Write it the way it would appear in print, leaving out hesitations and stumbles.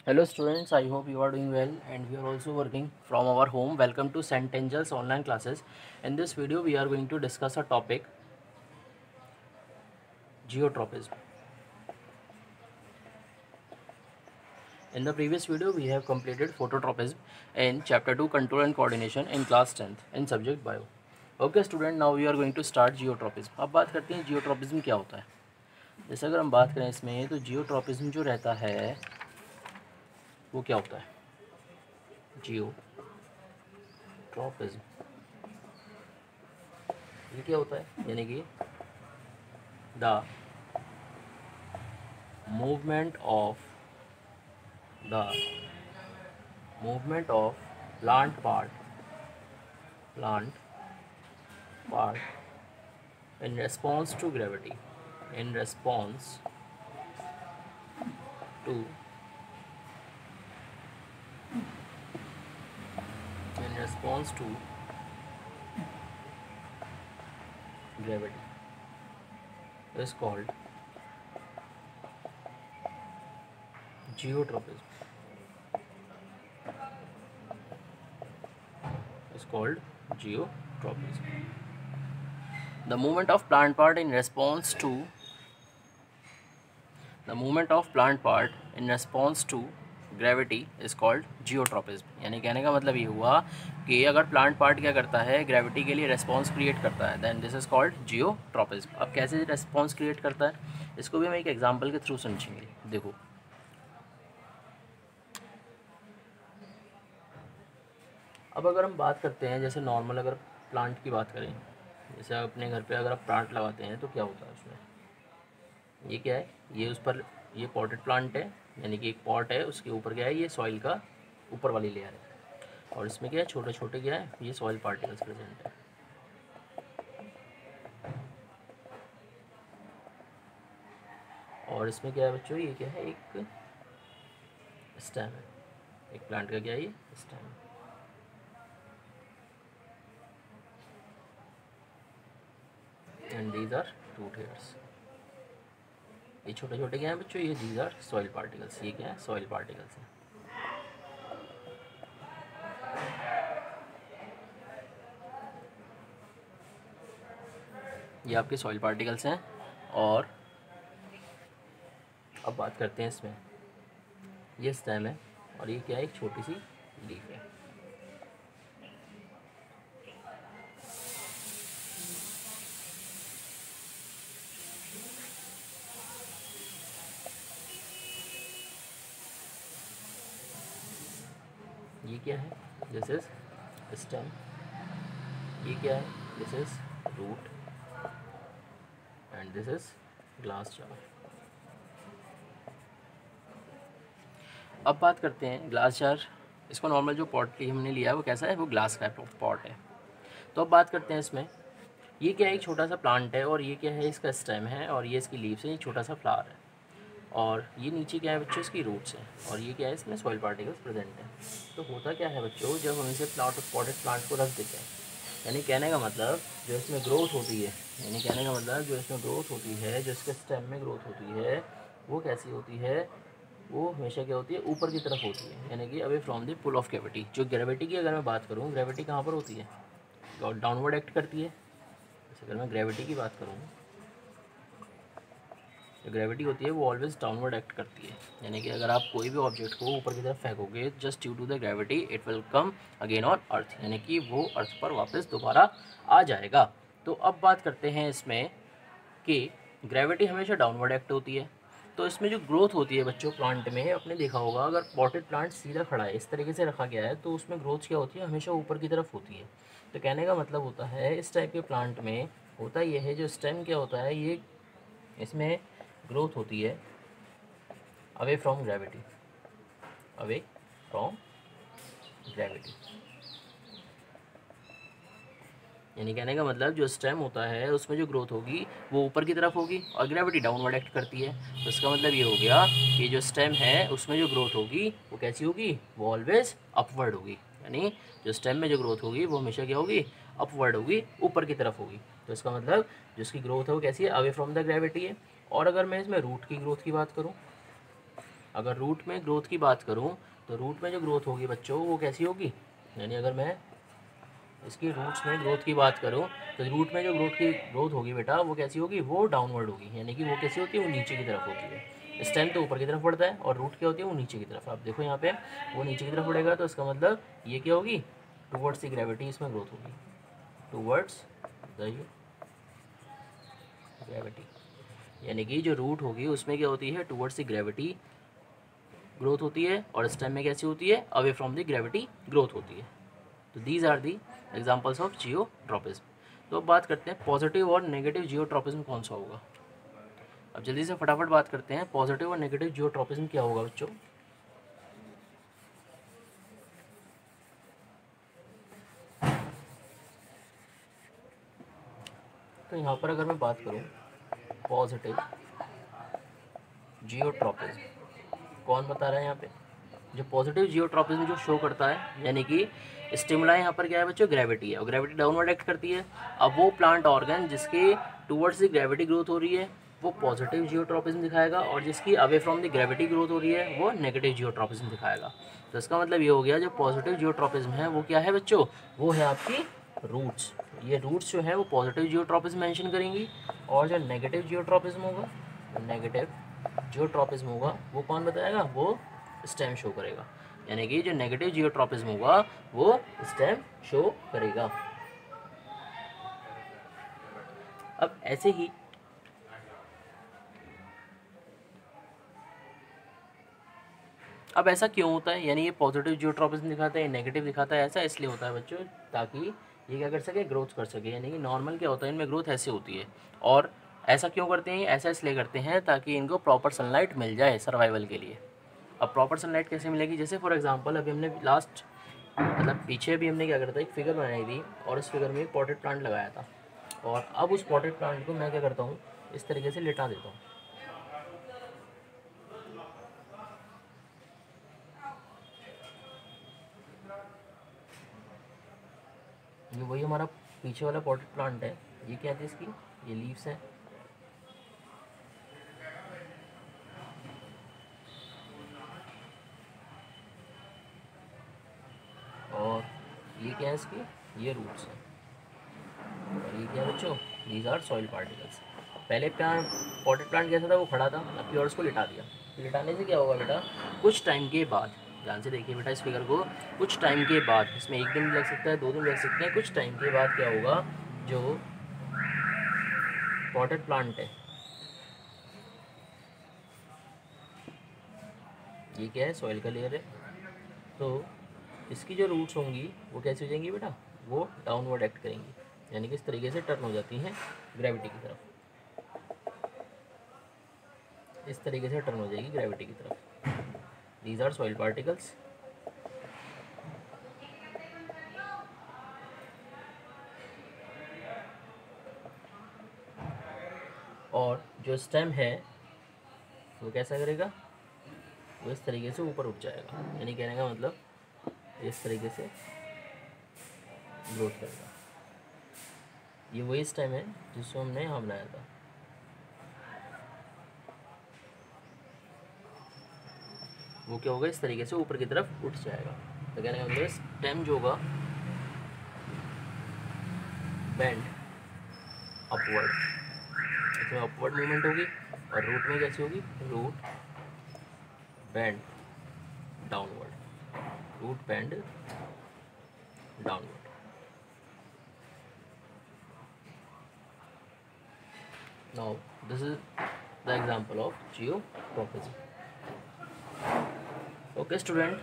Hello students, I hope you are doing well and we are also working from our home. Welcome to St. Angel's online classes. In this video we are going to discuss a topic, geotropism. In the previous video we have completed phototropism in chapter 2 control and coordination in class 10th in subject bio. Okay student, now we are going to start geotropism. अब बात करते हैं geotropism क्या होता है। जैसे अगर हम बात करें इसमें तो जियोट्रॉपिज्म जो रहता है वो क्या होता है। जियोट्रॉपिज्म ये क्या होता है, यानी कि the movement of the movement of plant part in response to gravity, in response to gravity is called geotropism. The movement of plant part in response to gravity is called geotropism. यानी कहने का मतलब ये हुआ कि अगर plant part क्या करता है, ग्रेविटी के लिए रेस्पॉन्स क्रिएट करता है, then this is called geotropism. अब कैसे रेस्पॉन्स क्रिएट करता है इसको भी हम एक एग्जांपल के थ्रू समझेंगे। देखो, अब अगर हम बात करते हैं जैसे नॉर्मल अगर प्लांट की बात करें, जैसे अपने घर पे अगर आप प्लांट लगाते हैं तो क्या होता है उसमें, ये क्या है, ये उस पर ये पॉटेड प्लांट है, यानी कि एक पॉट है, उसके ऊपर क्या है, ये सॉइल का ऊपर वाली लेयर है और इसमें क्या है, छोटे छोटे क्या है, ये सॉइल पार्टिकल्स प्रेजेंट है। और इसमें क्या है बच्चों, ये क्या है, एक स्टेम है, एक प्लांट का क्या है, ये स्टेम है। And these are root hairs. ये छोटे छोटे क्या हैं बच्चों, ये दीज आर सॉइल पार्टिकल्स। ये क्या है, सॉइल पार्टिकल्स हैं। ये आपके सॉइल पार्टिकल्स हैं। और अब बात करते हैं इसमें, ये स्टेम है और ये क्या है, एक छोटी सी लीफ है। ये क्या है, दिस इज स्टेम। ये क्या है, this is root and this is glass jar. अब बात करते हैं ग्लास जार। इसको नॉर्मल जो पॉट हमने लिया है वो कैसा है, वो ग्लास का पॉट है। तो अब बात करते हैं इसमें, ये क्या है, एक छोटा सा प्लांट है और ये क्या है, इसका स्टेम है और ये इसकी लीव्स है, एक छोटा सा फ्लावर है और ये नीचे क्या है बच्चों, इसकी रूट्स हैं और ये क्या है, इसमें सॉइल पार्टिकल्स प्रेजेंट हैं। तो होता क्या है बच्चों, जब हम इसे पॉटेड प्लांट को रख देते हैं, यानी कहने का मतलब जो इसमें ग्रोथ होती है, यानी कहने का मतलब जो इसमें ग्रोथ होती है, जो इसके स्टेम में ग्रोथ होती है, वो कैसी होती है, वो हमेशा क्या होती है, ऊपर की तरफ होती है, यानी कि away from the pull of gravity. जो ग्रेविटी की अगर मैं बात करूँ, ग्रेविटी कहाँ पर होती है, डाउनवर्ड एक्ट करती है। जैसे अगर मैं ग्रेविटी की बात करूँ, जो ग्रेविटी होती है वो ऑलवेज डाउनवर्ड एक्ट करती है, यानी कि अगर आप कोई भी ऑब्जेक्ट को ऊपर की तरफ फेंकोगे, just due to the gravity it will come again on earth, यानी कि वो अर्थ पर वापस दोबारा आ जाएगा। तो अब बात करते हैं इसमें कि ग्रेविटी हमेशा डाउनवर्ड एक्ट होती है, तो इसमें जो ग्रोथ होती है बच्चों प्लांट में, आपने देखा होगा अगर पॉटेड प्लांट सीधा खड़ा है, इस तरीके से रखा गया है, तो उसमें ग्रोथ क्या होती है, हमेशा ऊपर की तरफ होती है। तो कहने का मतलब होता है इस टाइप के प्लांट में होता ये है, जो स्टेम क्या होता है, ये इसमें ग्रोथ होती है away from gravity, away from gravity. यानी कहने का मतलब जो स्टेम होता है उसमें जो ग्रोथ होगी वो ऊपर की तरफ होगी और ग्रेविटी डाउनवर्ड एक्ट करती है। तो इसका मतलब ये हो गया कि जो स्टेम है उसमें जो ग्रोथ होगी वो कैसी होगी, वो ऑलवेज अपवर्ड होगी। यानी जो स्टेम में जो ग्रोथ होगी वो हमेशा क्या होगी, अपवर्ड होगी, ऊपर की तरफ होगी। तो इसका मतलब जो इसकी ग्रोथ है वो कैसी है, अवे फ्रॉम द ग्रेविटी है। और अगर मैं इसमें रूट की ग्रोथ की बात करूँ, अगर रूट में ग्रोथ की बात करूँ तो रूट में जो ग्रोथ होगी बच्चों वो कैसी होगी, यानी अगर मैं इसकी रूट्स में ग्रोथ की बात करूँ तो रूट में जो ग्रोथ होगी बेटा वो कैसी होगी, वो डाउनवर्ड होगी, यानी कि वो कैसी होती है, वो नीचे की तरफ होती है। स्टेम तो ऊपर की तरफ बढ़ता है और रूट क्या होती है, वो नीचे की तरफ। आप देखो यहाँ पे वो नीचे की तरफ बढ़ेगा तो इसका मतलब ये क्या होगी, टूवर्ड्स द ग्रेविटी इसमें ग्रोथ होगी, टूवर्ड्स द ग्रेविटी, यानी कि जो रूट होगी उसमें क्या होती है, टूवर्ड्स द ग्रेविटी ग्रोथ होती है, और स्टेम में कैसी होती है, away from the gravity growth होती है। तो these are the examples of geotropism. तो अब बात करते हैं पॉजिटिव और नेगेटिव जियोट्रॉपिज्म कौन सा होगा। अब जल्दी से फटाफट बात करते हैं पॉजिटिव और नेगेटिव जियोट्रॉपिज्म क्या होगा बच्चों। तो यहाँ पर अगर मैं बात करूँ पॉजिटिव जियोट्रॉपिज्म, कौन बता रहा है यहाँ पे, जो पॉजिटिव जियोट्रॉपिज्म जो शो करता है, यानी कि स्टिमुला यहाँ पर क्या है बच्चों, ग्रेविटी है, और ग्रेविटी डाउनवर्ड एक्ट करती है। अब वो प्लांट ऑर्गन जिसके टूवर्ड्स द ग्रेविटी ग्रोथ हो रही है वो पॉजिटिव जियोट्रॉपिज्म दिखाएगा, और जिसकी away from the gravity growth हो रही है वो नेगेटिव जियोट्रॉपिज्म दिखाएगा। तो इसका मतलब ये हो गया, जो पॉजिटिव जियोट्रॉपिज्म है वो क्या है बच्चों, वो है आपकी रूट्स। ये रूट्स जो है वो पॉजिटिव जियोट्रॉपिज्म मेंशन करेंगी, और जो नेगेटिव जियोट्रॉपिज्म होगा, नेगेटिव जियोट्रॉपिज्म होगा वो कौन बताएगा, वो स्टेम शो करेगा, यानी कि जो नेगेटिव जियोट्रॉपिज्म होगा वो स्टेम शो करेगा। अब ऐसे ही अब ऐसा क्यों होता है, यानी ये पॉजिटिव जियोट्रॉपिज्म दिखाता है, नेगेटिव दिखाता है, ऐसा इसलिए होता है बच्चों ताकि ये क्या कर सके, ग्रोथ कर सके। यानी कि नॉर्मल क्या होता है, इनमें ग्रोथ ऐसे होती है, और ऐसा क्यों करते हैं, ऐसा इसलिए करते हैं ताकि इनको प्रॉपर सनलाइट मिल जाए सर्वाइवल के लिए। अब प्रॉपर सनलाइट कैसे मिलेगी, जैसे फॉर एग्जांपल अभी हमने लास्ट मतलब पीछे भी हमने क्या करता है, एक फिगर बनाई थी, और उस फिगर में एक पॉटेड प्लांट लगाया था, और अब उस पॉटेड प्लांट को मैं क्या करता हूँ, इस तरीके से लिटा देता हूँ। ये वही हमारा पीछे वाला पॉटेड प्लांट है, ये क्या है इसकी, ये लीव्स हैं, और ये क्या है इसकी, ये रूट्स हैं, और ये क्या है बच्चों, दीज आर सॉइल पार्टिकल्स। पहले प्लांट पॉटेड प्लांट कैसा था, वो खड़ा था, अब प्योर्स को लिटा दिया। लिटाने से क्या होगा बेटा, कुछ टाइम के बाद, ध्यान से देखिए बेटा इस फिगर को, कुछ टाइम के बाद, इसमें एक दिन भी लग सकता है, 2 दिन लग सकते हैं, कुछ टाइम के बाद क्या होगा, जो पॉटेड प्लांट है, ये क्या है, सॉइल का लेयर है, तो इसकी जो रूट्स होंगी वो कैसे हो जाएंगी बेटा, वो डाउनवर्ड एक्ट करेंगी, यानी कि इस तरीके से टर्न हो जाती हैं ग्रेविटी की तरफ, इस तरीके से टर्न हो जाएगी ग्रेविटी की तरफ। These are soil particles. और जो स्टेम है वो कैसा करेगा, वो इस तरीके से ऊपर उठ जाएगा, यानी कहने का मतलब इस तरीके से ग्रोथ करेगा। ये वही स्टेम है जिसको हमने यहाँ बनाया था, वो क्या होगा, इस तरीके से ऊपर की तरफ उठ जाएगा। तो कहने का मतलब स्टेम जो होगा बेंड अपवर्ड, इसमें अपवर्ड मूवमेंट होगी, और रूट में कैसी होगी, root bend downward, root bend downward. Now this is the example of geotropism. Okay student,